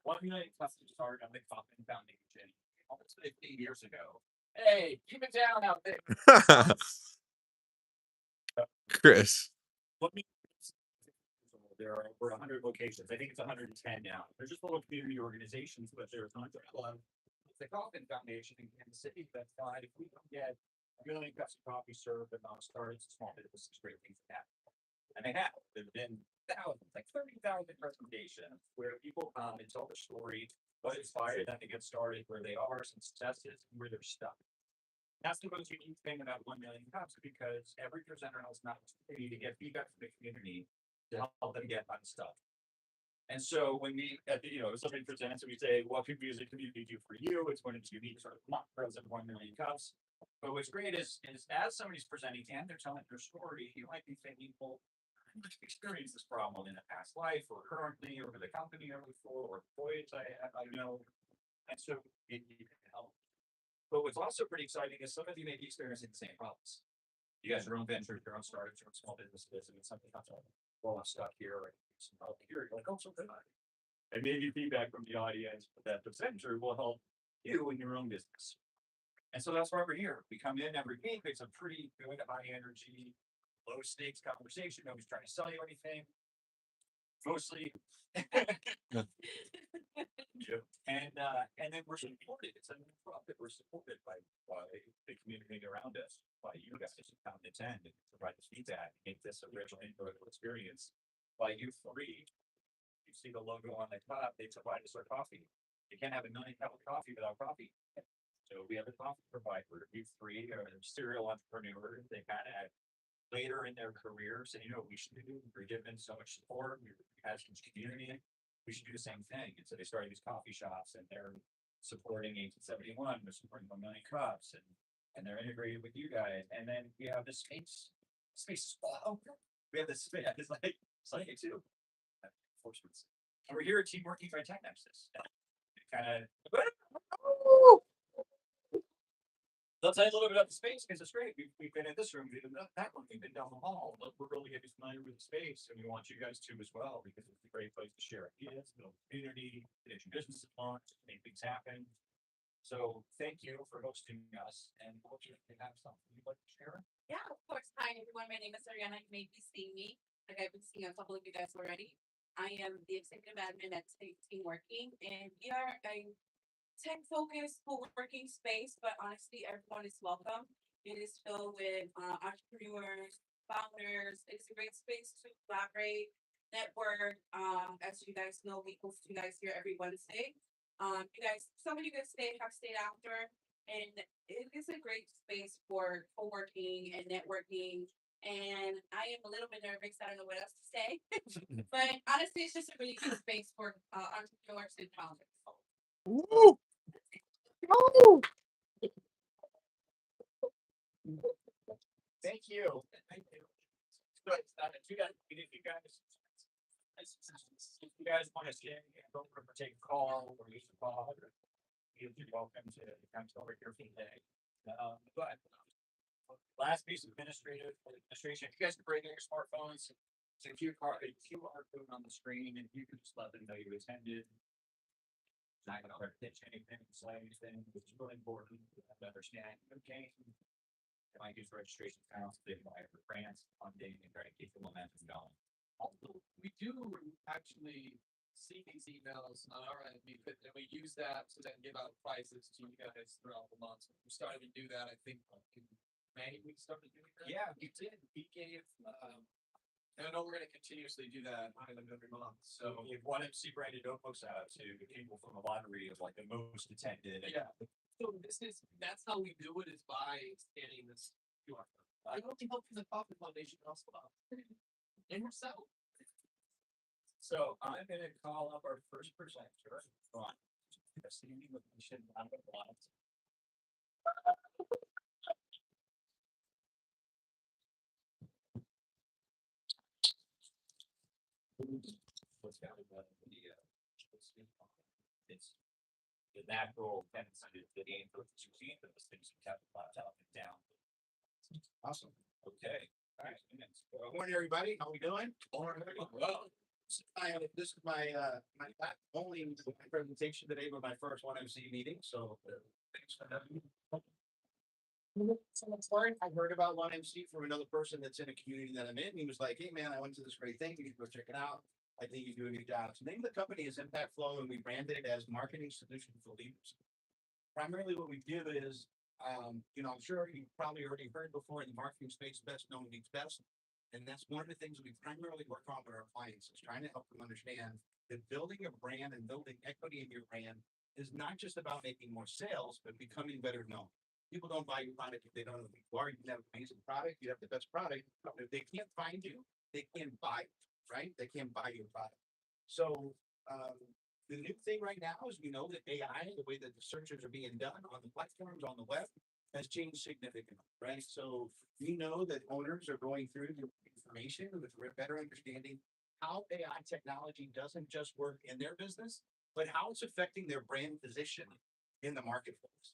1 million customers started on the Kauffman Foundation almost 15 years ago. Hey, keep it down out there. Chris. What me- There are over 100 locations. I think it's 110 now. They're just little community organizations, but there's not a lot of the Kauffman Foundation in Kansas City. That's fine. If we don't get 1 million cups of coffee served and not started, it's a small business, great things that happen. And they have. There've been thousands, like 30,000 recommendations where people come and tell their story, what inspired them to get started, where they are, some successes, and where they're stuck. That's the most unique thing about 1 million cups because every presenter has an opportunity to get feedback from the community to help them get unstuck. And so when we, somebody presents and we say, what could music community do for you? It's when it's unique sort of mantras of 1 million cups. But what's great is as somebody's presenting and they're telling their story, you might be thinking, well, I've experienced this problem in a past life or currently or with a company or before or employees I know. And so it can help. But what's also pretty exciting is some of you may be experiencing the same problems. You guys are your own ventures, your own startups, your own small businesses, and something comes up. Well, I'm stuck here, or some help here. You're like, oh, so good. And maybe feedback from the audience that the presenter will help you in your own business. And so that's why we're here. We come in every week. It's a pretty good, high energy, low stakes conversation. Nobody's trying to sell you anything. Mostly. And then we're supported. It's a nonprofit. We're supported by the community around us, by you guys who come and attend and provide this feedback, make this a rich and enjoyable experience. By you three, you see the logo on the top, they provide us our coffee. You can't have a 9-cup of coffee without coffee. So we have a coffee provider. You three are serial entrepreneurs. They kind of later in their careers and we should do, we're given so much support, we have such community, we should do the same thing. And so they started these coffee shops and they're supporting 1871, they're supporting 1 million cups and they're integrated with you guys. And then we have this space we have this space, it's like too. And we're here at Team Working by TechNexus. Kind of I'll tell you a little bit about the space because it's great. We've been in this room, we've been in that one, we've been down the hall. But we're really getting familiar with the space, and we want you guys to as well because it's a great place to share ideas, build community, get your businesses launched, make things happen. So thank you for hosting us, and hopefully you have something you'd like to share. Yeah, of course. Hi, everyone. My name is Ariana. You may be seeing me. Like I've been seeing a couple of you guys already. I am the executive admin at Team Working, and we are a tech-focused co-working space, but honestly, everyone is welcome. It is filled with entrepreneurs, founders. It's a great space to collaborate, network. As you guys know, we host you guys here every Wednesday. Some of you guys have stayed after, and it is a great space for co-working and networking. And I am a little bit nervous. I don't know what else to say, but honestly, it's just a really good space for entrepreneurs and founders. Woo! Thank you. Thank you. So, if you guys want to share, don't take a call or use a call, you're welcome to come over here today. But last piece of administration, if you guys can bring in your smartphones, so QR code on the screen, and you can just let them know you attended. Not going to pitch anything, say anything, which is really important to understand. Okay. They might use registration accounts, they might for grants, funding, and try to keep the momentum going. Although we do actually see these emails on our end, and we use that to then give out prizes to you guys throughout the month. We started to do that, I think, in May. We started doing that. Yeah, we did. We gave. And I know we're going to continuously do that every month. So if one MC branded notebooks out to people from the lottery of like the most attended. Yeah. So that's how we do it is by scanning this QR code. I hope you help from the Kauffman Foundation also. And yourself. So I'm going to call up our first presenter. Standing with mission on the block. What's down about it's the natural tendency to gain for the succeed, but those things have to plateau and down. Awesome. Okay. All right. Good morning, everybody. How we doing? Well, This is my, my only presentation today, but my first one MC meeting, so. Thanks for having me. I heard about one MC from another person that's in a community that I'm in. He was like, hey, man, I went to this great thing. You should go check it out. I think you do a good job. So the name of the company is Impact Flow, and we branded it as Marketing Solution for Leaders. Primarily what we do is, I'm sure you probably already heard before in the marketing space, best known means best. And that's one of the things we primarily work on with our clients is trying to help them understand that building a brand and building equity in your brand is not just about making more sales, but becoming better known. People don't buy your product if they don't know who you are. You can have an amazing product, you have the best product, but if they can't find you, they can't buy it, right? They can't buy your product. So, the new thing right now is we know that AI, the way that the searches are being done on the platforms, on the web, has changed significantly, right? So we know that owners are going through the information with better understanding how AI technology doesn't just work in their business, but how it's affecting their brand position in the marketplace.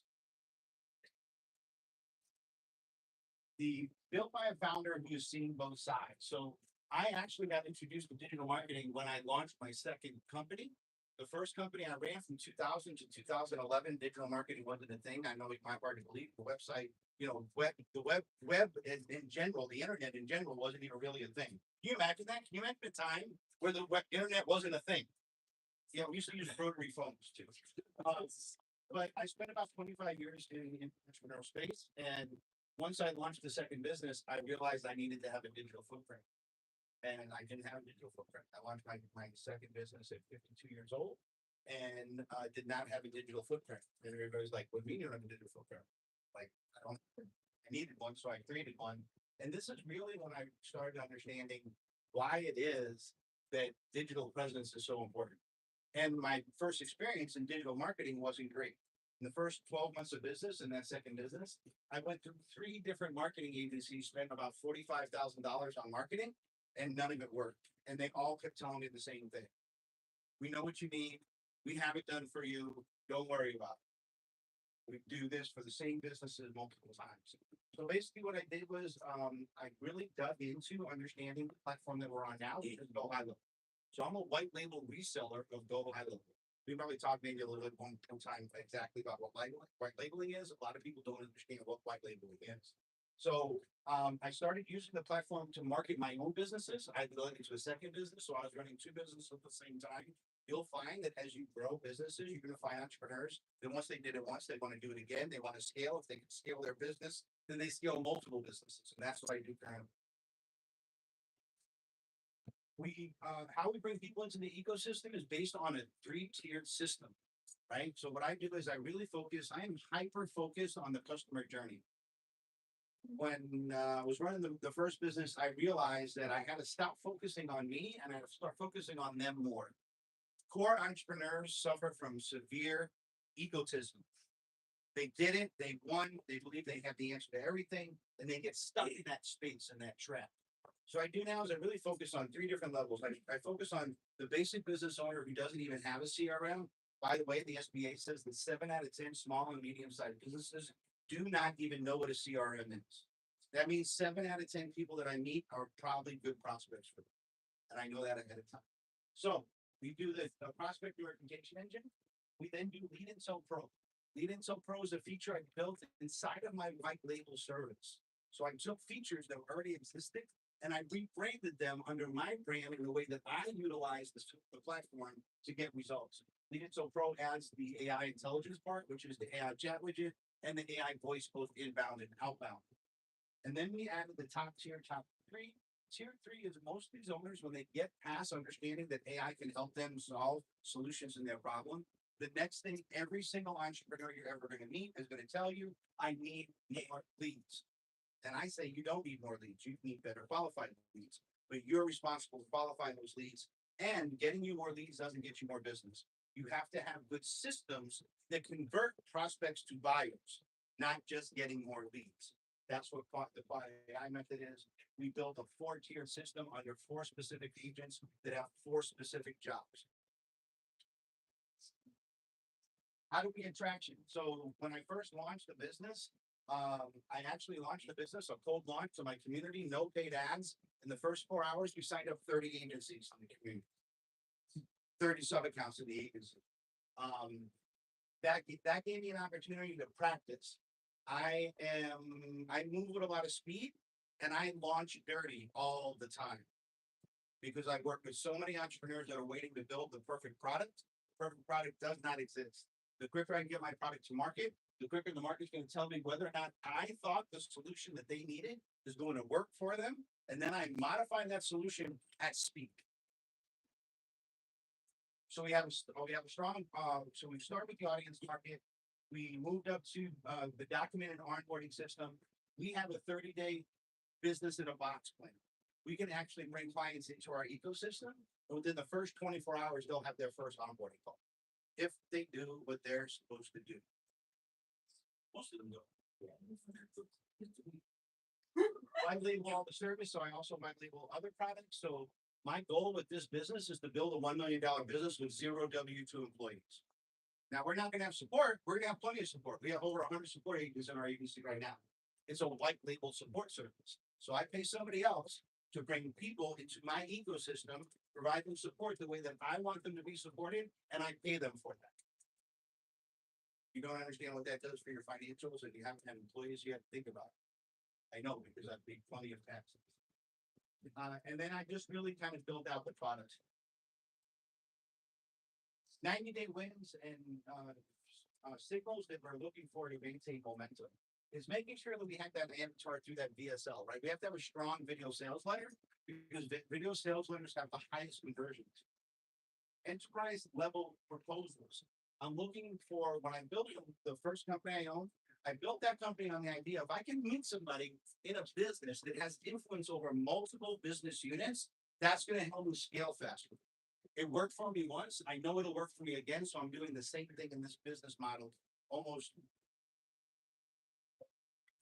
The built by a founder who's seen both sides. So I actually got introduced to digital marketing when I launched my second company. The first company I ran from 2000 to 2011, digital marketing wasn't a thing. I know it's not hard to believe. The website, the web in general, the internet in general wasn't even really a thing. Can you imagine that? Can you imagine a time where the internet wasn't a thing? We used to use rotary phones too. But I spent about 25 years in the entrepreneurial space. And once I launched the second business, I realized I needed to have a digital footprint. And I didn't have a digital footprint. I launched my second business at 52 years old and did not have a digital footprint. And everybody's like, what do you mean you don't have a digital footprint? Like, I needed one, so I created one. And this is really when I started understanding why it is that digital presence is so important. And my first experience in digital marketing wasn't great. In the first 12 months of business in that second business, I went through 3 different marketing agencies, spent about $45,000 on marketing, and none of it worked. And they all kept telling me the same thing. We know what you need. We have it done for you. Don't worry about it. We do this for the same businesses multiple times. So basically what I did was I really dug into understanding the platform that we're on now, which is Go High Level. So I'm a white label reseller of Go High Level. We probably talked maybe a little bit one time exactly about what white labeling is. A lot of people don't understand what white labeling is. So I started using the platform to market my own businesses. I had to go into a second business, so I was running 2 businesses at the same time. You'll find that as you grow businesses, you're going to find entrepreneurs that once they did it once, they want to do it again. They want to scale. If they can scale their business, then they scale multiple businesses, and that's what I do currently. How we bring people into the ecosystem is based on a 3-tiered system, right? So what I do is I am hyper focused on the customer journey. When I was running the first business, I realized that I had to stop focusing on me and I had to start focusing on them more. Core entrepreneurs suffer from severe egotism. They did it, they won, they believe they have the answer to everything, and they get stuck in that space and that trap. So I do now is I really focus on 3 different levels. I focus on the basic business owner who doesn't even have a CRM. By the way, the SBA says that 7 out of 10 small and medium-sized businesses do not even know what a CRM is. That means 7 out of 10 people that I meet are probably good prospects for them. And I know that ahead of time. So we do the prospect verification engine. We then do Lead Intel Pro. Lead Intel Pro is a feature I built inside of my white label service. So I took features that already existed and I rebranded them under my brand in the way that I utilize the platform to get results. Lead Intel Pro adds the AI intelligence part, which is the AI chat widget, and the AI voice, both inbound and outbound. And then we added the top 3. Tier 3 is most of these owners, when they get past understanding that AI can help them solve solutions in their problem, the next thing every single entrepreneur you're ever going to meet is going to tell you, I need more leads. And I say, you don't need more leads. You need better qualified leads. But you're responsible for qualifying those leads. And getting you more leads doesn't get you more business. You have to have good systems that convert prospects to buyers, not just getting more leads. That's what the AI method is. We built a 4-tier system under 4 specific agents that have 4 specific jobs. How do we get traction? So when I first launched the business, I actually launched the business, a cold launch to my community, no paid ads. In the first 4 hours, we signed up 30 agencies in the community. 30 sub-accounts in the agency. That gave me an opportunity to practice. I move with a lot of speed and I launch dirty all the time. Because I work with so many entrepreneurs that are waiting to build the perfect product. Perfect product does not exist. The quicker I can get my product to market, the quicker the market's gonna tell me whether or not I thought the solution that they needed is going to work for them. And then I modify that solution at speed. So we have a strong, so we start with the audience market. We moved up to, the documented onboarding system. We have a 30-day business in a box plan. We can actually bring clients into our ecosystem. And within the first 24 hours, they'll have their first onboarding call. If they do what they're supposed to do. Most of them do. I label all the service, so I also might label other products. So my goal with this business is to build a $1 million business with 0 W-2 employees. Now, we're not gonna have support. We're gonna have plenty of support. We have over 100 support agents in our agency right now. It's a white label support service. So I pay somebody else to bring people into my ecosystem, provide them support the way that I want them to be supported, and I pay them for that. You don't understand what that does for your financials, and you have to have employees, you have to think about it. I know, because I pay plenty of taxes. And then I just really kind of built out the product. 90-day wins and signals that we're looking for to maintain momentum is making sure that we have that avatar through that VSL, right? We have to have a strong video sales letter because video sales letters have the highest conversions. Enterprise level proposals. I'm looking for, when I built the first company I owned, I built that company on the idea if I can meet somebody in a business that has influence over multiple business units, that's going to help me scale faster. It worked for me once. I know it'll work for me again. So I'm doing the same thing in this business model almost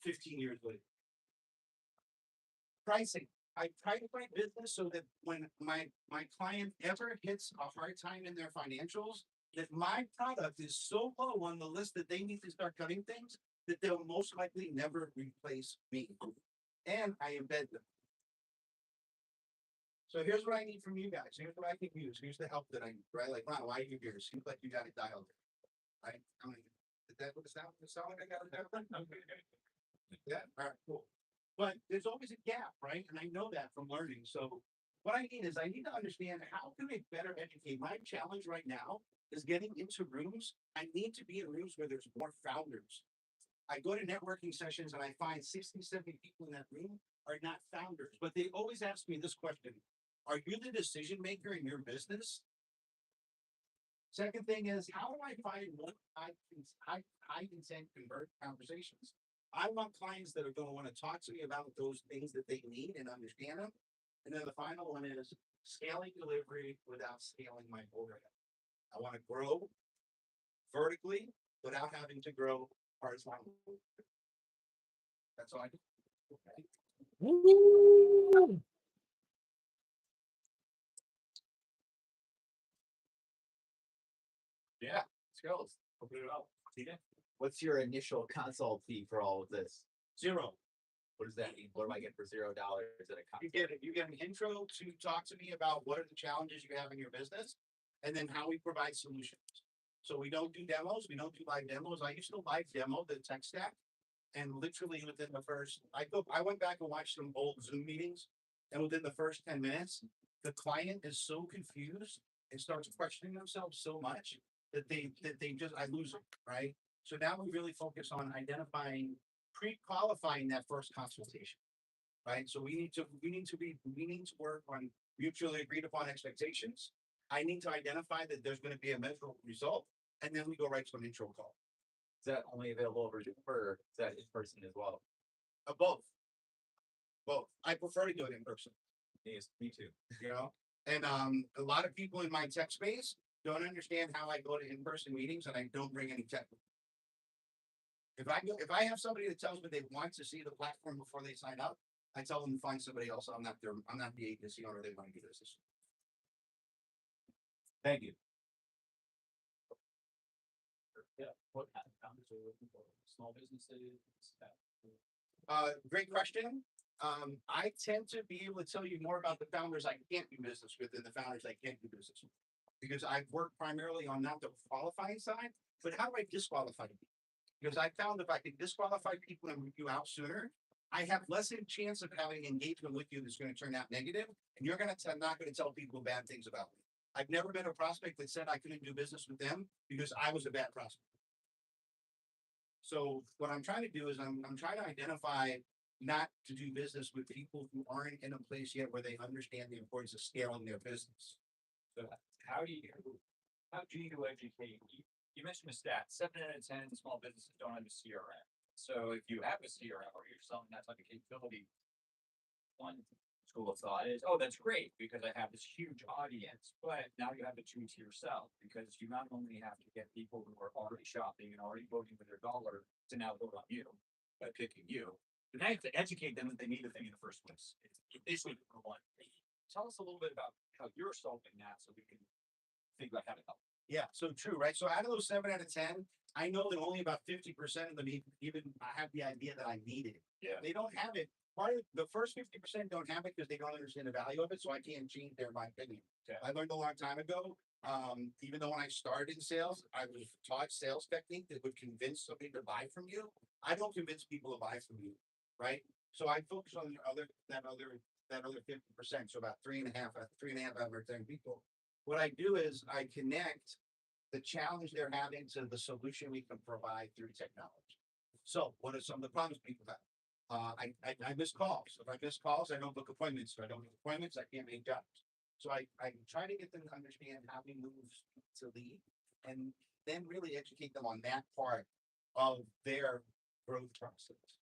15 years later. Pricing. I price my business so that when my client ever hits a hard time in their financials, that my product is so low on the list that they need to start cutting things that they'll most likely never replace me. And I embed them. So here's what I need from you guys. Here's what I can use. Here's the help that I need, right? Like, wow, why are you here? Seems like you got it dialed in, right? I mean, did that sound like I got it dialed in? Yeah, all right, cool. But there's always a gap, right? And I know that from learning. So what I need is I need to understand how can I better educate. My challenge right now is getting into rooms. I need to be in rooms where there's more founders. I go to networking sessions and I find 60, 70 people in that room are not founders, but they always ask me this question. Are you the decision maker in your business? Second thing is, how do I find what high intent convert conversations? I want clients that are going to want to talk to me about those things that they need and understand them. And then the final one is scaling delivery without scaling my overhead. I want to grow vertically without having to grow horizontally. That's all I do. Woo! Yeah, skills. Open it up. What's your initial consult fee for all of this? Zero. What does that mean? What do I get for $0 at a You consult? get an intro to talk to me about what are the challenges you have in your business, and then how we provide solutions. So we don't do demos. We don't do live demos. I used to live demo the tech stack, and literally within the first, I went back and watched some old Zoom meetings, and within the first 10 minutes, the client is so confused and starts questioning themselves so much that they just, I lose them, right? So now we really focus on identifying, pre-qualifying that first consultation, right? So we need to work on mutually agreed upon expectations. I need to identify that there's going to be a measurable result, and then we go right to an intro call. Is that only available over Zoom or is that in person as well? Both. I prefer to do it in person, Yes, me too. you know? And a lot of people in my tech space don't understand how I go to in-person meetings and I don't bring any tech. If I have somebody that tells me they want to see the platform before they sign up, I tell them to find somebody else. I'm not the agency owner they want to do this. Thank you. Yeah, what kind of founders are you looking for? Small businesses? Great question. I tend to be able to tell you more about the founders I can't do business with than the founders I can't do business with. Because I've worked primarily on not the qualifying side, but how do I disqualify people? Because I found if I can disqualify people and root you out sooner, I have less of a chance of having engagement with you that's gonna turn out negative, and you're gonna, not gonna tell people bad things about me. I've never met a prospect that said I couldn't do business with them because I was a bad prospect. So what I'm trying to do is I'm trying to identify not to do business with people who aren't in a place yet where they understand the importance of scaling their business. So how do you educate? You mentioned a stat, 7 out of 10 small businesses don't have a CRM. So if you have a CRM or you're selling that type of capability, one school of thought is, oh, that's great because I have this huge audience, but now you have a two-tier sell because you not only have to get people who are already shopping and already voting with their dollar to now vote on you by picking you. But now you have to educate them that they need the thing in the first place. It's basically number one. Tell us a little bit about how you're solving that so we can think about how to help. Yeah, so true, right? So out of those 7 out of 10, I know that only about 50% of them even have the idea that I need it. Yeah. They don't have it. Part of the first 50% don't have it because they don't understand the value of it, so I can't change my opinion. Okay. I learned a long time ago. Even though when I started in sales, I was taught sales technique that would convince somebody to buy from you. I don't convince people to buy from you, right? So I focus on that other 50%. So about three and a half out of 10 people. What I do is I connect the challenge they're having to the solution we can provide through technology. So what are some of the problems people have? I miss calls. If I miss calls, I don't book appointments. If I don't book appointments, I can't make jobs. So I try to get them to understand how we move to lead and then really educate them on that part of their growth process.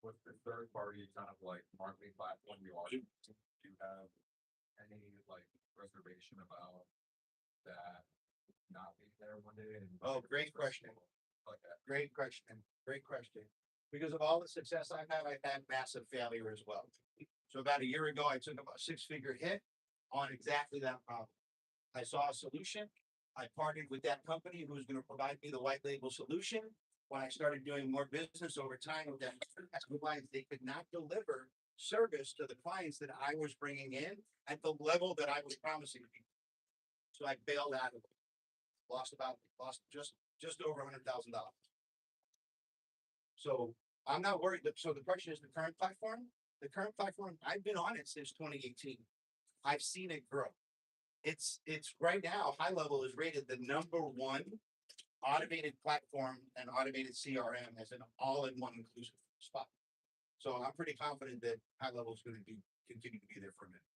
With the third party kind of like marketing platform you are, do you have any like reservation about that not being there one day? And Oh, great question. Like that. Great question. Great question. Because of all the success I've had massive failure as well. So about a year ago, I took a 6-figure hit on exactly that problem. I saw a solution. I partnered with that company who was going to provide me the white label solution. When I started doing more business over time with them, clients, they could not deliver service to the clients that I was bringing in at the level that I was promising people. So I bailed out of it. Lost just over $100,000. So I'm not worried. So the question is the current platform. The current platform, I've been on it since 2018. I've seen it grow. It's right now, High Level is rated the #1 automated platform and automated CRM as an all-in-one inclusive spot. So I'm pretty confident that High Level is going to continue to be there for a minute.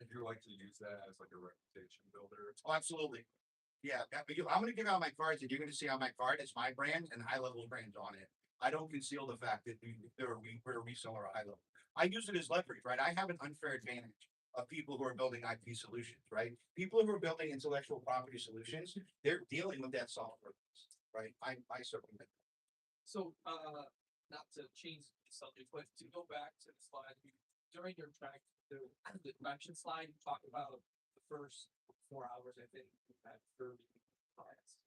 If you like to use that as like a reputation builder, Oh, absolutely. Yeah, I'm going to give out my cards and you're going to see on my card, it's my brand and High Level brand on it. I don't conceal the fact that we're a reseller at High Level. I use it as leverage, right? I have an unfair advantage of people who are building IP solutions, right? People who are building intellectual property solutions, they're dealing with that software, right? I certainly. So, not to change the subject, but to go back to the slide, during your track, the direction slide, you talked about the first 4 hours, I think, you had 30 clients.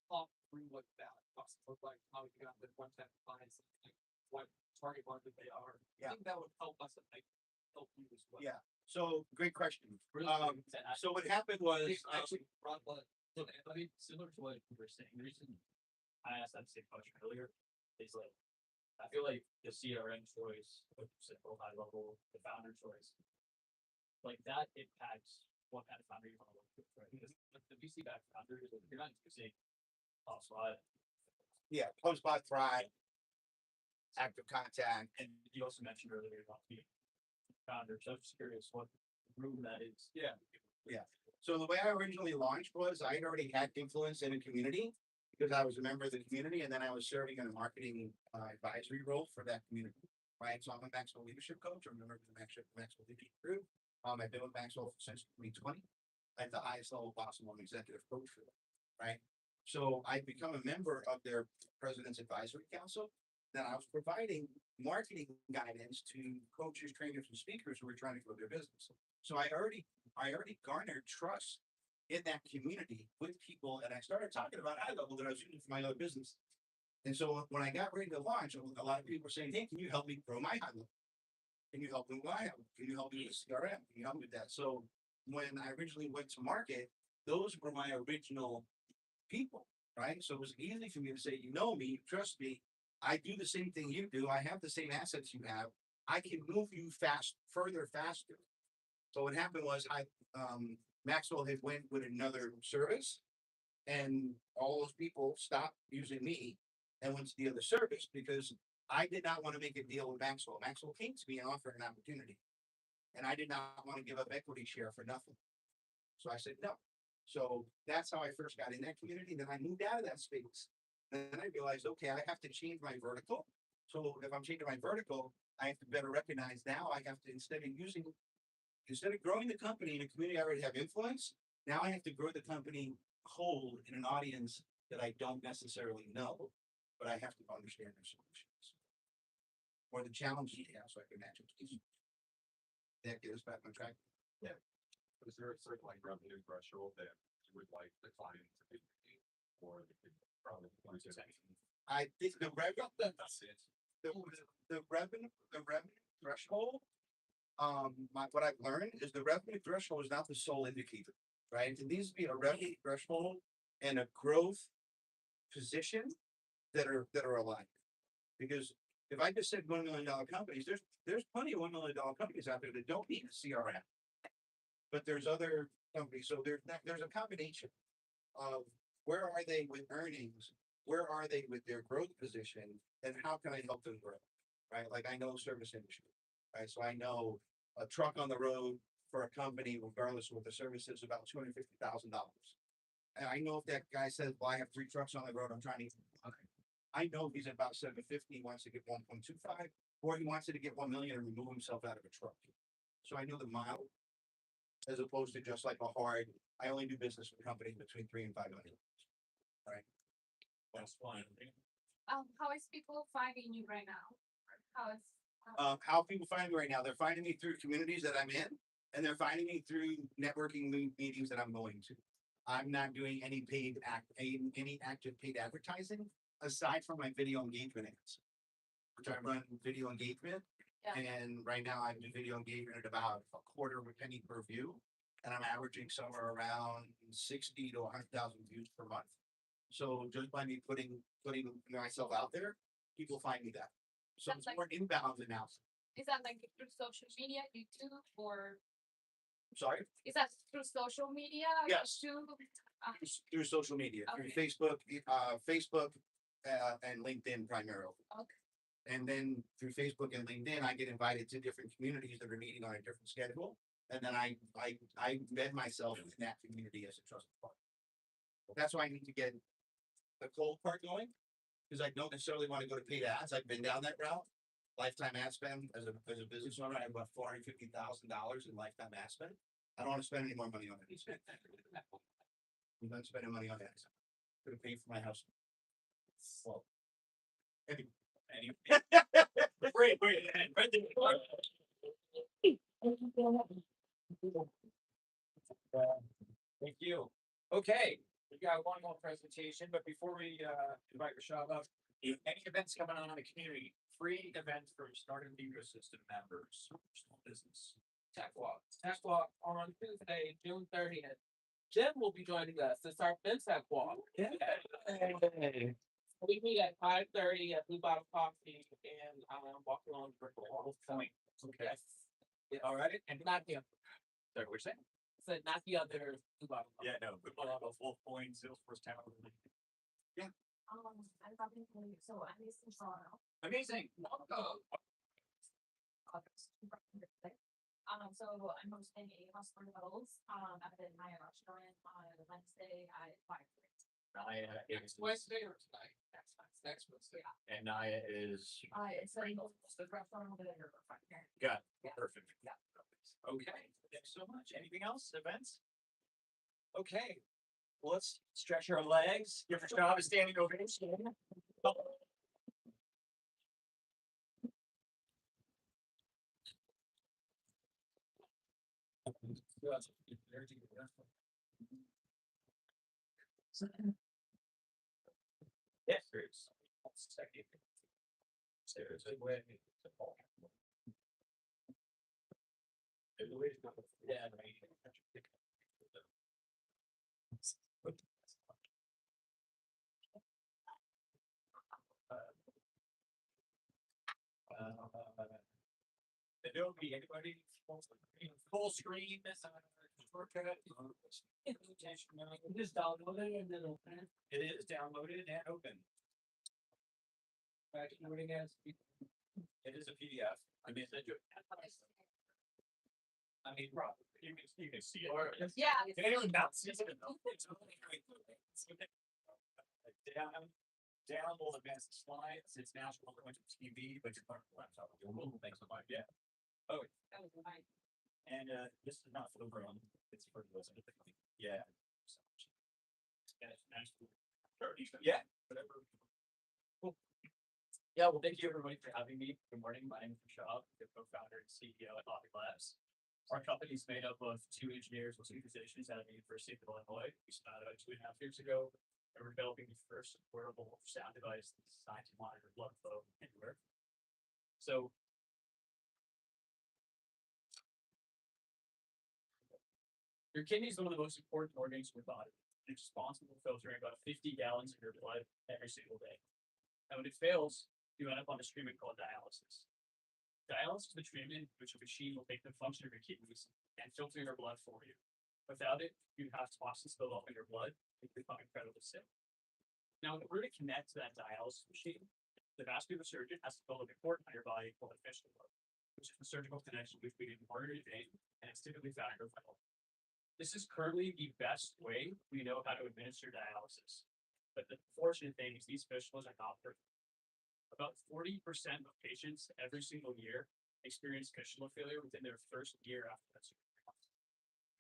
Talk through what that must look like, how you got the 110 clients, like what target market they are. Yeah. I think that would help us, and like, help you as well. Yeah. So great question. Really good. So what happened was, Actually, Ron, I mean, similar to what you were saying, the reason I asked that same question earlier, is like, I feel like the CRM choice, like you said, High Level, the founder choice, like that impacts what kind of founder you want to work with, right? Because the VC backed founders, you're not using HubSpot, yeah, HubSpot, Thrive, Active Contact. and you also mentioned earlier about being founders. So I'm just curious what room that is. Yeah. So the way I originally launched was I had already had influence in a community because I was a member of the community and then I was serving in a marketing advisory role for that community. Right. So I'm a Maxwell leadership coach. I'm a member of the Maxwell leadership group. I've been with Maxwell since 2020 at the highest level possible. I'm executive coach for them. Right. So I become a member of their president's advisory council. Then I was providing marketing guidance to coaches, trainers, and speakers who were trying to grow their business. So I already garnered trust in that community with people, and I started talking about High Level that I was using for my other business. And so when I got ready to launch, a lot of people were saying, "Hey, can you help me grow my High Level? Can you help me with my High Level? Can you help me with CRM? Can you help me with that?" So when I originally went to market, those were my original people, right? So it was easy for me to say, you know me, you trust me. I do the same thing you do. I have the same assets you have. I can move you faster. So what happened was Maxwell had went with another service and all those people stopped using me and went to the other service because I did not want to make a deal with Maxwell. Maxwell came to me and offered an opportunity. And I did not want to give up equity share for nothing. So I said no. So that's how I first got in that community. Then I moved out of that space. Then I realized, okay, I have to change my vertical. So if I'm changing my vertical, I have to better recognize now I have to, instead of growing the company in a community I already have influence, now I have to grow the company cold in an audience that I don't necessarily know, but I have to understand their solutions. Or the challenges they have so I can match it. That gets us back on track. Is there a certain like revenue threshold that you would like the client to be? Or they could probably. I think the revenue, That's it. the revenue threshold. What I've learned is the revenue threshold is not the sole indicator, right? It needs to be a revenue threshold and a growth position that are aligned. Because if I just said $1 million companies, there's plenty of $1 million companies out there that don't need a CRM. But there's other companies, so there's a combination of where are they with earnings, where are they with their growth position, and how can I help them grow, right? Like I know service industry, right? So I know a truck on the road for a company, regardless of what the service is, about $250,000. And I know if that guy says, well, I have 3 trucks on the road, I'm trying to, okay. I know he's at about 750, he wants to get 1.25, or he wants to get 1 million and remove himself out of a truck. So I know the model, as opposed to just like a hard, I only do business with companies between 3 and 5 million. Right. That's fine. How is people finding you right now? How is, How people find me right now, they're finding me through communities that I'm in, and they're finding me through networking meetings that I'm going to. I'm not doing any any active paid advertising aside from my video engagement ads, which I run video engagement. Yeah. And right now I do video engagement at about a quarter of a penny per view. And I'm averaging somewhere around 60 to 100,000 views per month. So just by me putting myself out there, people find me that. So That's it's more inbound than out. is that like through social media, YouTube, or Sorry, is that through social media? Yes. YouTube? through social media, through Okay. Facebook, and LinkedIn primarily. Okay. And then through Facebook and LinkedIn, I get invited to different communities that are meeting on a different schedule. And then I embed myself in that community as a trusted partner. That's why I need to get the cold part going, because I don't necessarily want to go to paid ads. I've been down that route. Lifetime ad spend as a business owner, I have about $450,000 in lifetime ad spend. I don't want to spend any more money on it. I'm not spending money on ads. Could have paid for my house. Well, Wait, thank you. Okay, we got one more presentation, but before we invite Rashad up, any events coming on in the community, free events for starting ecosystem members, small business. Tech Walk on Tuesday, June 30th. Jim will be joining us. It's our FinTech Walk. We meet at 5:30 at Blue Bottle Coffee and walk along the brick wall. Point. Okay. Yes. All right, and Not him. sorry, we're saying. So not the other Blue Bottle. Coffee. Yeah, no, but Wolf Point, Salesforce Tower. I'm probably, so I'm based in Toronto. Amazing. So I'm hosting a house for levels, at the Maya restaurant on Wednesday at 5:30. Naya Next is, Wednesday or tonight? Next Wednesday. and Naya is, It's like, the restaurant over there. got, Yeah. perfect. Yeah. Okay, thanks so much. Anything else, events? Okay, well, let's stretch our legs, give Rashad a standing ovation. Yes, there's. Second. There's a way. There's a way to go. Yeah, right. be anybody, full screen, shortcut. Just download it and then open it. It is downloaded and open. Actually, what it is. It is a PDF. I mean, Rob, you can see it. Yeah. Can anyone not see it? Down will advance the slides. It's now going to TV, but your laptop, your mobile makes it like, yeah. Oh, That was mine. and this is not for the room. It's for the yeah. And it's nice. Yeah. Whatever. Yeah, well, thank you everybody for having me. Good morning. My name is Rashad, the co-founder and CEO at Logic Labs. Our company is made up of 2 engineers with 2 physicians out of the University of Illinois. We started about 2.5 years ago, and we're developing the first wearable sound device that's designed to monitor blood flow anywhere. So your kidney is one of the most important organs in your body. It's responsible for filtering about 50 gallons of your blood every single day. And when it fails, you end up on a treatment called dialysis. Dialysis is the treatment in which a machine will take the function of your kidneys and filter your blood for you. Without it, you'd have toxins build up in your blood and become incredibly sick. Now, in order to connect to that dialysis machine, the vascular surgeon has to build a port on your body called a fistula, which is the surgical connection between an artery and vein, and it's typically found in your vital. This is currently the best way we know how to administer dialysis. But the fortunate thing is these fistulas are not perfect. About 40% of patients every single year experience fistula failure within their first year after that surgery.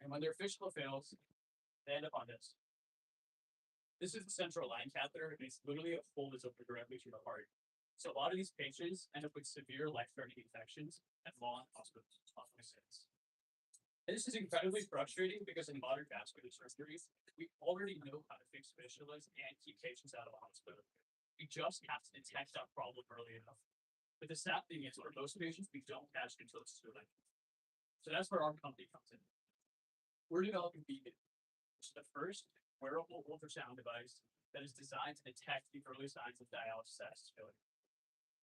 And when their fistula fails, they end up on this. This is the central line catheter, and it's literally a hole that's open directly to the heart. So a lot of these patients end up with severe life-threatening infections and long hospital stays. And this is incredibly frustrating because in modern vascular surgery, we already know how to fix fistulas and keep patients out of the hospital. We just have to detect that problem early enough. But the sad thing is, for most patients, we don't catch it until it's too late. So that's where our company comes in. We're developing Beacon, which is the first wearable ultrasound device that is designed to detect the early signs of dialysis failure.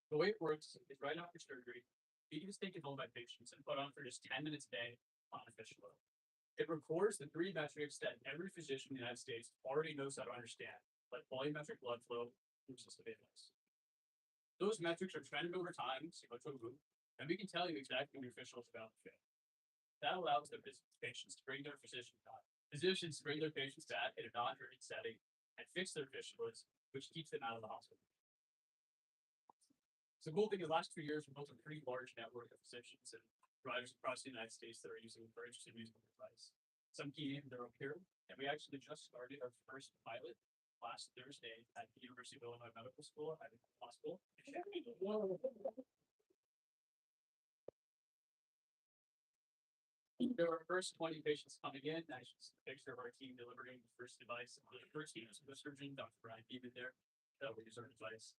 The way it works is right after surgery, Beacon is taken home by patients and put on for just 10 minutes a day on a fistula. It records the 3 metrics that every physician in the United States already knows how to understand, like volumetric blood flow and resistive ALS. Those metrics are trended over time, similar to a group, and we can tell you exactly when your fistula is about to fail. That allows the patients to bring their physicians to bring their patients back in a non-urgent setting and fix their fistulas, which keeps them out of the hospital. So the cool thing is, the last 2 years, we've built a pretty large network of physicians and providers across the United States that are interested in using the device. Some key names are up here, and we actually just started our first pilot last Thursday at the University of Illinois Medical School at the hospital. There were first 20 patients coming in. That's just a picture of our team delivering the first device. The first team is the surgeon, Dr. Brian Beeman there, that will use our device.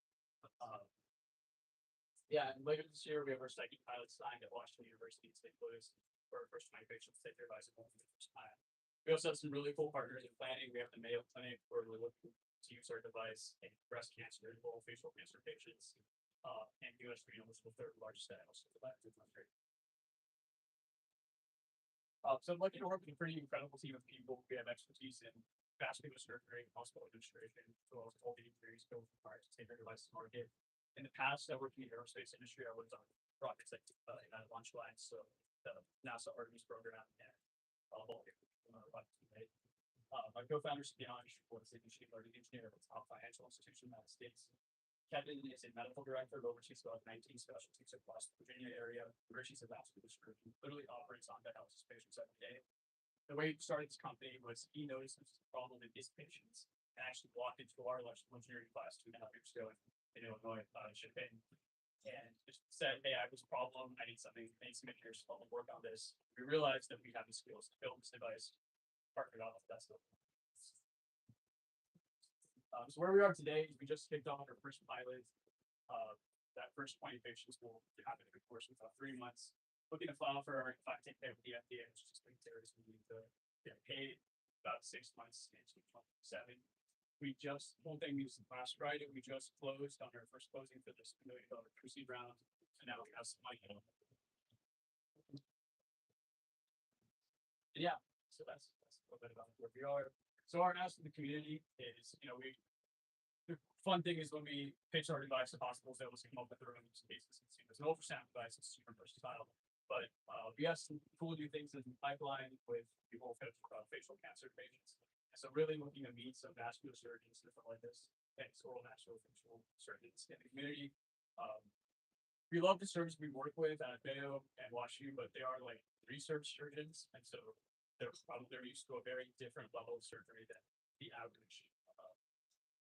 Yeah, and later this year, we have our second pilot signed at Washington University in St. Louis for our first 20 patients to take their device home for the first time. We also have some really cool partners in planning. We have the Mayo Clinic, where we're looking to use our device in breast cancer and facial cancer patients, and US Renal, which is the 3rd largest dialysis lab in the country. So I'm lucky to work with a pretty incredible team of people. We have expertise in vascular surgery, hospital administration, as well as all the engineering skills required to take our device to market. In the past, I worked in the aerospace industry. I worked on projects like United Launch Alliance, so the NASA Artemis program, and my co-founder, Spianj, was a machine learning engineer at a top financial institution in the United States. Kevin is a medical director who oversees about 19 specialties across the Virginia area, where she's a vascular surgeon, literally operates on dialysis patients every day. The way he started this company was he noticed this problem in his patients and actually walked into our electrical engineering class 2.5 years ago in Illinois, Champaign, and just said, "Hey, I have this problem. I need some engineers to help me work on this." We realized that we have the skills to build this device, partnered on with that stuff. So where we are today is we just kicked off our first pilot. That first 20 patients will happen in the course of about 3 months. Looking to file for our 510(k) with the FDA, which is like there is we need to get paid about 6 months into 2027. We just, whole thing is last Friday, we just closed on our first closing for this $1 million pre-seed round. And now we have some money. yeah, so that's a little bit about where we are. So our ask to the community is, the fun thing is when we pitch our device to hospitals, they also come up with their own use cases. There's an ultrasound device, it's super versatile. But we have some cool new things in the pipeline with people with facial cancer patients. So really looking to meet some vascular surgeons, different like this, and oral vascular facial surgeons in the community. We love the surgeons we work with at Bayo and WashU, but they are like research surgeons, and so they're used to a very different level of surgery than the average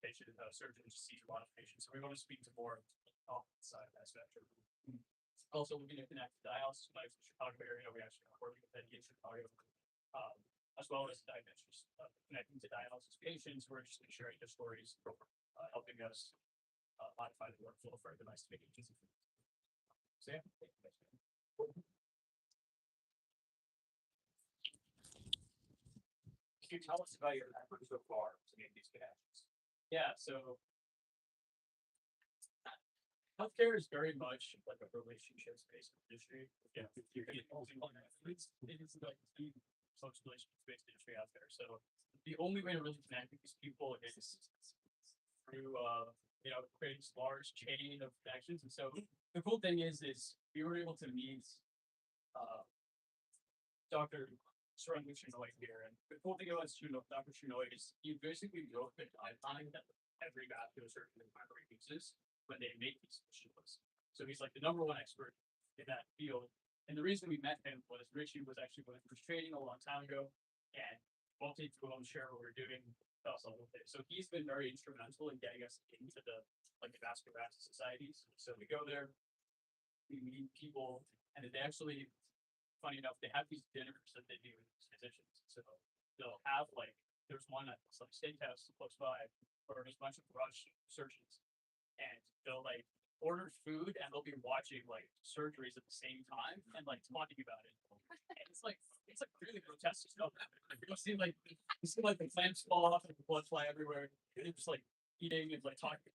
patient surgeon just sees a lot of patients. So we want to speak to more on the side of that spectrum. Also looking to connect to dialysis clinics in the Chicago area. We actually are working with ND in Chicago, as well as dimensions connecting to dialysis patients. We're interested in sharing their stories, helping us modify the workflow for our device to make it easy. So yeah. Can you tell us about your efforts so far to make these connections? Yeah, so healthcare is very much like a relationships-based industry. Yeah, it is like the social relationships-based industry out there. So the only way to really connect with these people is through creating this large chain of connections. And so the cool thing is we were able to meet Dr. Surendra Chinoy here. And the cool thing about Dr. Chinoy is he basically wrote the guideline that every vascular surgeon in primary uses when they make these machines. So he's like the #1 expert in that field. And the reason we met him was Richie was actually going through training a long time ago, and we'll take to share what we're doing. So he's been very instrumental in getting us into the vascular access societies. So we go there, we meet people, and they actually, funny enough, they have these dinners that they do with these physicians. So they'll have there's one at some steakhouse close by where there's a bunch of rush surgeons, and they'll order food and they'll be watching surgeries at the same time and talking about it. And it's really grotesque stuff. You see the clamps fall off and the blood fly everywhere. And it's just eating and talking.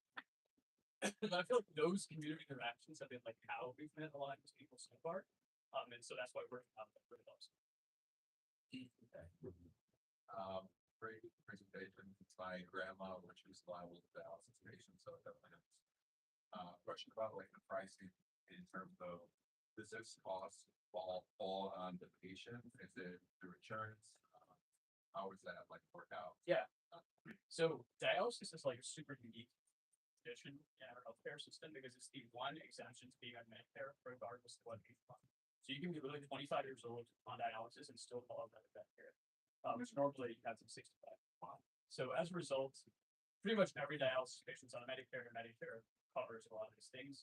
But I feel like those community interactions have been how we've met a lot of these people so far. And so that's why we're really awesome. Great presentation. My grandma, when she was alive, was a dialysis patient, so I definitely have question about the pricing in terms of does this cost fall on the patient? Is it through insurance? How does that work out? Yeah. So dialysis is a super unique condition in our healthcare system because it's the one exemption to being on Medicare regardless of what you want. So you can be literally 25 years old on dialysis and still fall under Medicare, which normally you have to 65. So as a result, pretty much every dialysis patient's on Medicare, and Medicare covers a lot of these things.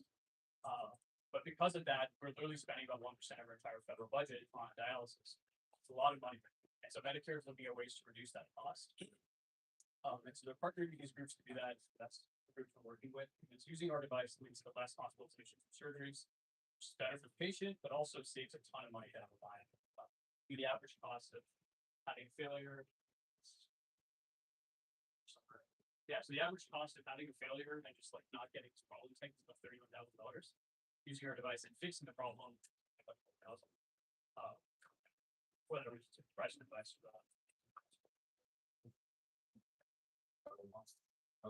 But because of that, we're literally spending about 1% of our entire federal budget on dialysis. It's a lot of money. And so Medicare is looking at ways to reduce that cost. And so they're partnering with these groups to do that. That's the group we're working with. It's using our device leads to less hospitalizations and surgeries, which is better for the patient, but also saves a ton of money down the line. The average cost of having failure. Yeah, so the average cost of having a failure and just not getting this problem taken is about $31,000. Using our device and fixing the problem, like $4,000. Whether it's a price device or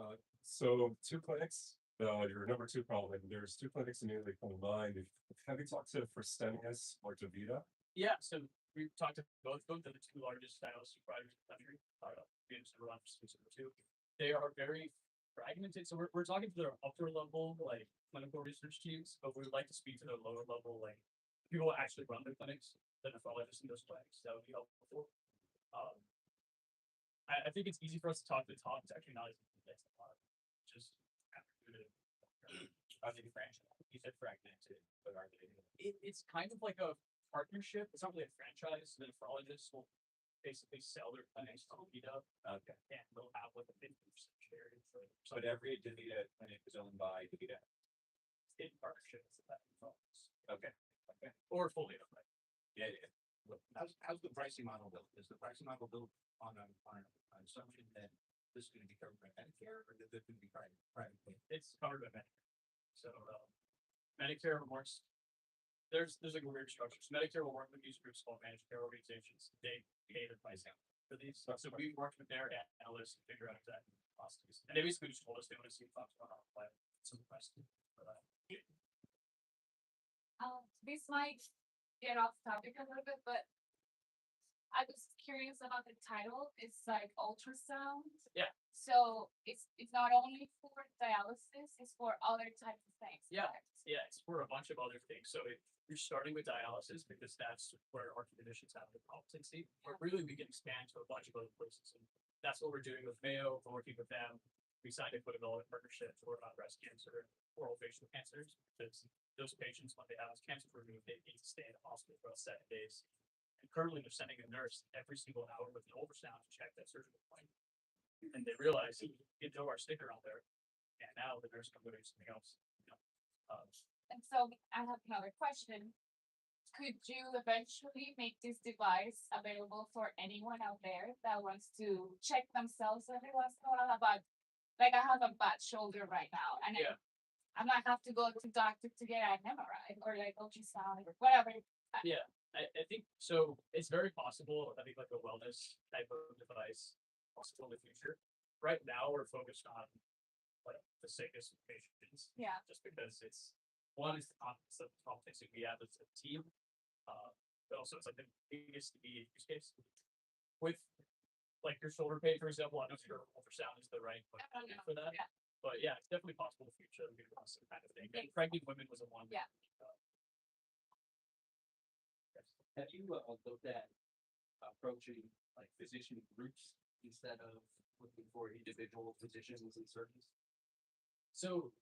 not. So 2 clinics, your #2 problem, there's 2 clinics immediately combined. Have you talked to Fresenius or DaVita? Yeah, so we've talked to both of the 2 largest dialysis providers in the country. It's #1, #2. They are very fragmented. So we're talking to their upper level clinical research teams, but we would like to speak to their lower level people who actually run their clinics, the nephrologists in those clinics. That would be helpful. I think it's easy for us to talk to the top. It's actually not as easy as just Are they franchise? You said fragmented, but are they? it's kind of like a partnership. It's not really a franchise. The nephrologists will basically sell their clinics to DaVita, Okay, and they'll have a 50% share but every DaVita clinic is owned by DaVita. in partnership with that nephrologist. Okay, Or fully owned. yeah. How's the pricing model built? Is the pricing model built on an assumption that this is gonna be covered by Medicare, or that this gonna be private pay? It's covered by Medicare. So Medicare works there's like a weird structure. So Medicare will work with these groups called managed care organizations. They pay the pricing for these. So we worked with their analysts to figure out exactly what the cost is. And they basically just told us they want to see thoughts on our plan. So request for that. This might get off topic a little bit, but I was curious about the title. It's like ultrasound. Yeah. So it's not only for dialysis, it's for other types of things. Yeah. correct? Yeah, it's for a bunch of other things. So you're starting with dialysis because that's where our clinicians have the competency. But really, we can expand to a bunch of other places. And that's what we're doing with Mayo. We're working with them. We signed a co-development partnership for breast cancer, oral facial cancers, because those patients, when they have cancer removed, they need to stay in the hospital for about 7 days. And currently, they're sending a nurse every single hour with an ultrasound to check that surgical point. And they realize you can throw our sticker on there, and now the nurse can go do something else. And so I have another question. Could you eventually make this device available for anyone out there that wants to check themselves every once in a while about, like I have a bad shoulder right now and Yeah. I might have to go to the doctor to get an MRI or like ultrasound or whatever. I think so. It's very possible. I think like a wellness type of device possible in the future. Right now, we're focused on like the sickest patients. Yeah. Just because it's one is the competency we have as a team. But also it's like the biggest immediate use case with like your shoulder pain, for example. I know your ultrasound is the right I don't know. for that. Yeah. But yeah, it's definitely possible in the future to do some kind of thing. And pregnant women was a one. Yeah. Have you looked at approaching like physician groups instead of looking for individual physicians and surgeons? So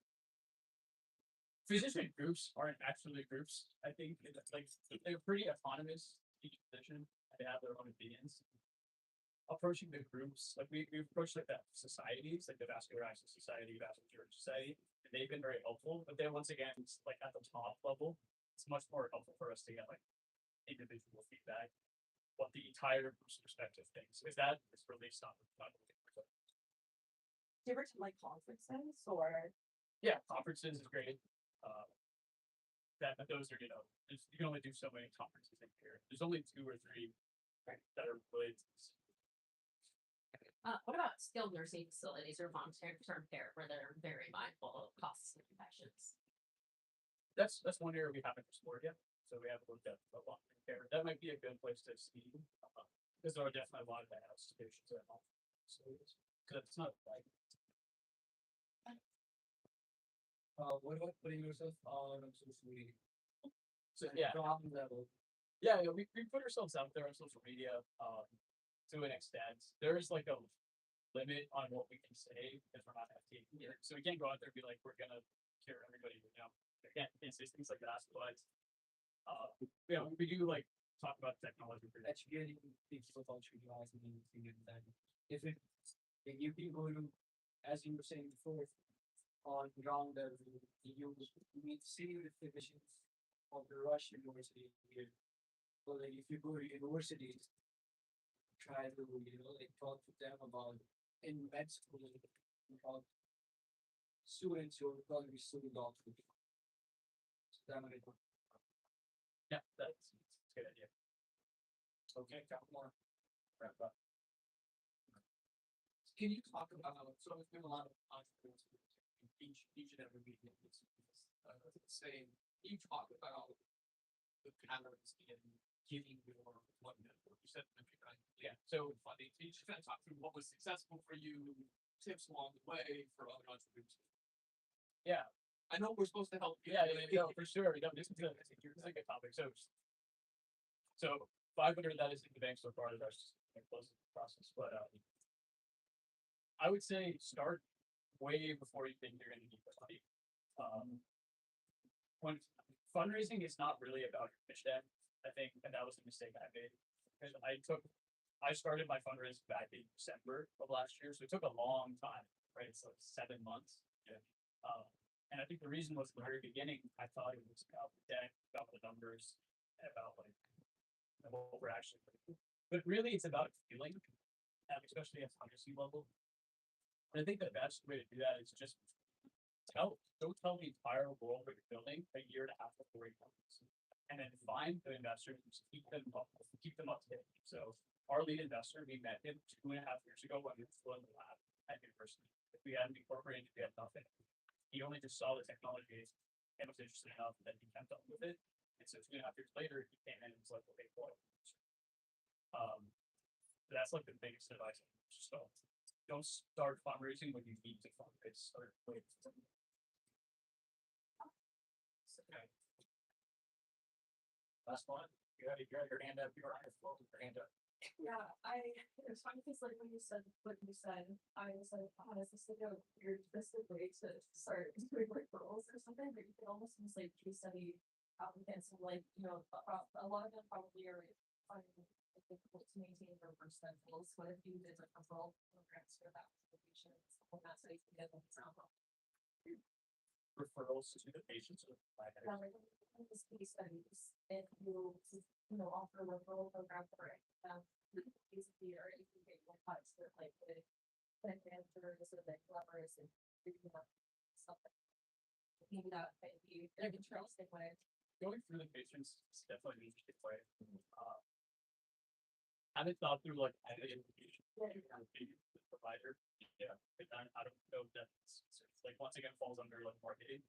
physician groups aren't actually groups. I think like they're pretty autonomous, each physician, and they have their own opinions. Approaching the groups, like we've approached like the societies, like the Vascular Access Society, Vascular Society, and they've been very helpful. But then once again, it's like at the top level, it's much more helpful for us to get like individual feedback, what the entire group's perspective thinks. If that is released on Do you ever to like conferences or? yeah, conferences is great. Those are, you can only do so many conferences a year. There's only 2 or 3 that are related to this. What about skilled nursing facilities or long-term care where they're very mindful of costs and infections? That's one area we haven't explored yet. So we haven't looked at the long-term care. That might be a good place to see, because there are definitely a lot of dialysis patients at home. So because it's not like What about putting yourself on social media? so yeah. Ground level. Yeah, we put ourselves out there on social media to an extent. There's like a limit on what we can say because we're not FT here. So we can't go out there and be like, we're gonna cure everybody, We can't say things like that. But we do like talk about technology for that. Educating people about utilizing anything and then if you can go to, as you were saying before, on ground level, you meet senior physicians of the Rush University here. Well, like if you go to universities, try to, like talk to them about in med school, about students who are going to be student doctors. So that might be. Yeah, that's a good idea. Okay, got more. Wrap up. Can you talk about, so there's been a lot of entrepreneurs in each and every meeting. Saying, you talk about the patterns in giving your one network. You said, yeah, so funding. Can you just kind of talk through what was successful for you, tips along the way for other entrepreneurs? Yeah. I know we're supposed to help you. Yeah, for sure. This is a good topic. So 500 that is in the bank so far. That's just close the process. But I would say start way before you think you're going to need the money. When fundraising is not really about your pitch deck, I think, and that was the mistake I made. Because I started my fundraising back in December of last year, so it took a long time, right? It's like 7 months. Yeah. And I think the reason was in the very beginning, I thought it was about the deck, about the numbers, and about like what we're actually doing. But really it's about feeling, especially at fundraising level. And I think the best way to do that is just don't tell the entire world what you're building a year and a half before it comes. and then find the investors and just keep them up to date. So our lead investor, we met him 2.5 years ago when we were still in the lab at university. If we hadn't incorporated, we had nothing. He only just saw the technology and was interested enough that he kept up with it. And so 2.5 years later, he came in and was like, okay, cool. That's like the biggest advice. Just don't start fundraising when you need to fundraise. Start waiting. Okay. Last one. You had your hand up. Your hand up. Yeah, it was funny because like when you said what you said, I was like, oh, is this like a weird twisted way to start doing referrals or something? But you could almost use like case study applicants and like, you know, a lot of them probably are finding it difficult to maintain their percentiles. What if you did like referral programs for that application and stuff like that so you can get them example? Referrals to the patients. Now, like, in this case studies, if you know, offer a referral program for it, basically, or you can get one cuts that like the clinic managers or the developers and figuring out something. Maybe that might be an interesting way. Going through the patients is definitely an interesting way. Haven't thought through like the implication the provider. Yeah, I don't know if that's like once again falls under like marketing.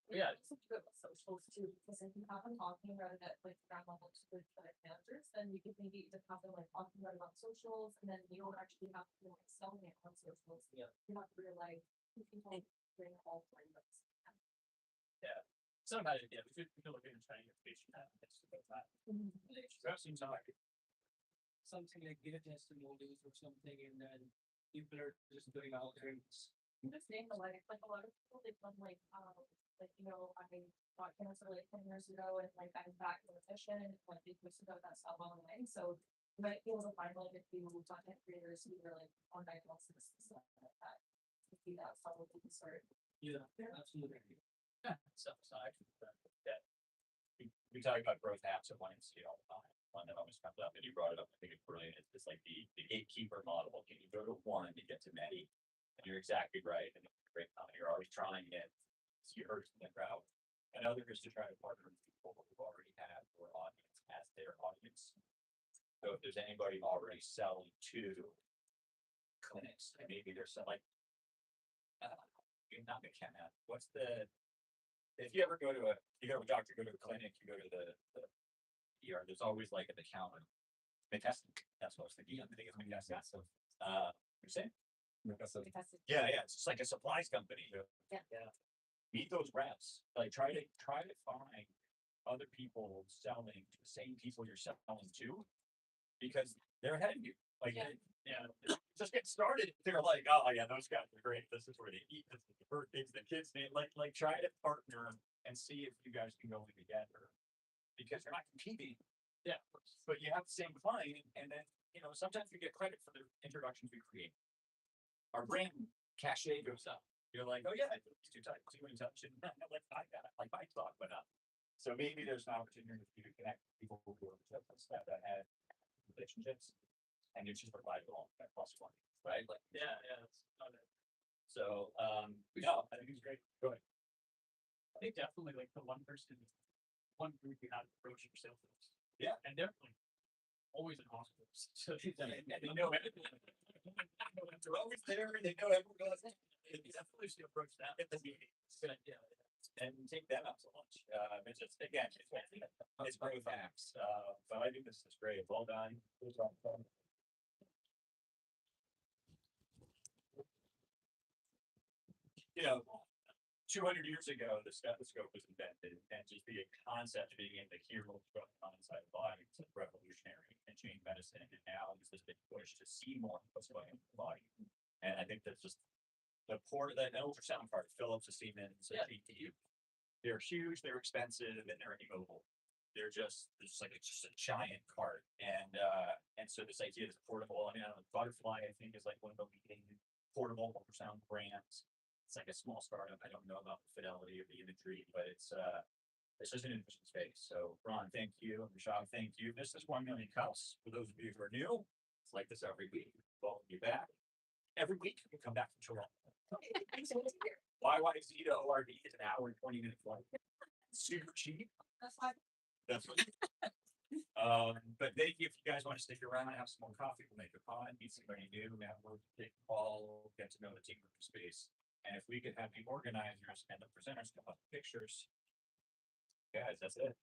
Yeah, It's such good with socials too, because if you have them talking about it at like ground level to the clinic managers, then you could maybe just have them like talking about socials, and then you don't actually have to like selling it on socials. Yeah. You have to realize who people bring all frameworks. it's not bad idea. We could look into trying to get patient advocates about that. That seems like Something like data testimonials or something, and then people are just doing all things. I'm just saying the like a lot of people they've done like you know, I got cancer like 10 years ago and like I'm back in remission and like 8 weeks ago that's all gone away. So you might be able to find like a few content creators who are like on diagnosis and stuff like that. Maybe that's how we can start. Yeah, absolutely. stuff aside. Yeah. We talk about growth apps at YMCA all the time. One that always comes up, and you brought it up, I think it's brilliant. It's just like the gatekeeper model. Can you go to one to get to many? And you're exactly right. And it's a great comment. You're always trying it. So you heard from the crowd. Another is to try to partner with people who already have your audience as their audience. So if there's anybody already selling to clinics, and maybe there's some like, not McKenna, what's the, if you ever go to you go to a doctor, go to a clinic, you go to the ER, there's always like at the counter, McKesson, that's what I was thinking, I think it's McKesson, so, you're saying? Yeah, it's just like a supplies company. Yeah. Meet those reps, like try to find other people selling to the same people you're selling to. Because they're ahead of you, like, just get started, they're like, oh yeah, those guys are great, this is where they eat, this is the birthdays, the kids name, like try to partner and see if you guys can go together. Because you're not competing. Yeah. But you have the same client, and then, you know, sometimes we get credit for the introductions we create. Our brand cachet goes up. You're like, oh yeah, it's too tight, too in touch, and like I got it, like my stock went up. So maybe there's an opportunity for you to connect with people who are just that had relationships, and it's just provide along that plus one, right? Like, that's not it. so, no, I think it's great. Go ahead. I think definitely like the one group you have to approach yourself. Yeah. And they're like always in hospitals. So They know everything. They're always there. They know everyone. definitely should approach that. It's a good idea. And take that up so much. It's just, again, it's growth apps. But I think this is great. Well done. You know, 200 years ago, the stethoscope was invented, and just the concept of being able to hear what's going on inside the body was revolutionary and changed medicine. And now there's this big push to see more of what's going on in the body. And I think that's just the ultrasound part, Philips, Siemens, GE. They're huge, they're expensive, and they're immobile. They're just it's a giant cart. And so this idea is portable. I mean, Butterfly, I think, is like one of the leading portable ultrasound brands. It's like a small startup. I don't know about the fidelity of the imagery, but it's just an interesting space. So Ron, thank you. Rashad, thank you. This is 1 Million Cups. For those of you who are new, it's like this every week. Welcome you back. Every week you come back from Toronto. YYZ to ORD is an hour and 20-minute flight. Super cheap. That's fine. That's what. But if you guys wanna stick around and have some more coffee, we'll make a pie, meet somebody new, network, take a call, get to know the team of space. And if we could have the organizers and the presenters come up with pictures. Guys, that's it.